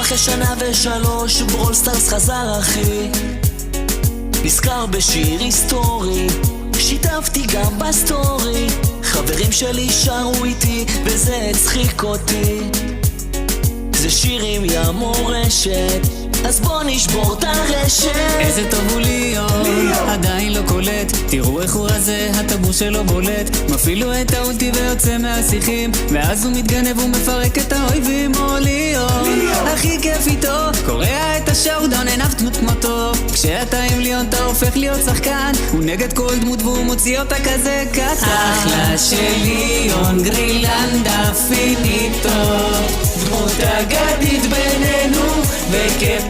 אחרי שנה ושלוש ברול סטארס חזר אחי, נזכר בשיר היסטורי, שיתפתי גם בסטורי, חברים שלי שרו איתי וזה הצחיק אותי. זה שיר עם ים מורשת, אז בוא נשבור את הרשת. איזה טוב הוא ליאון, עדיין לא קולט, תראו איך הוא רזה, הטבור שלו בולט, מפעיל לו את האולטי ויוצא מהשיחים, ואז הוא מתגנב ומפרק את האויבים. או ליאון, הכי כיף איתו, קורע את השאודאון, אין אף דמות כמותו. כשאתה עם ליאון אתה הופך להיות שחקן, הוא נגד כל דמות והוא מוציא אותה כזה קטן. אחלה של ליאון, גרילנדה פיניטו, דמות אגדית בינינו, וכיף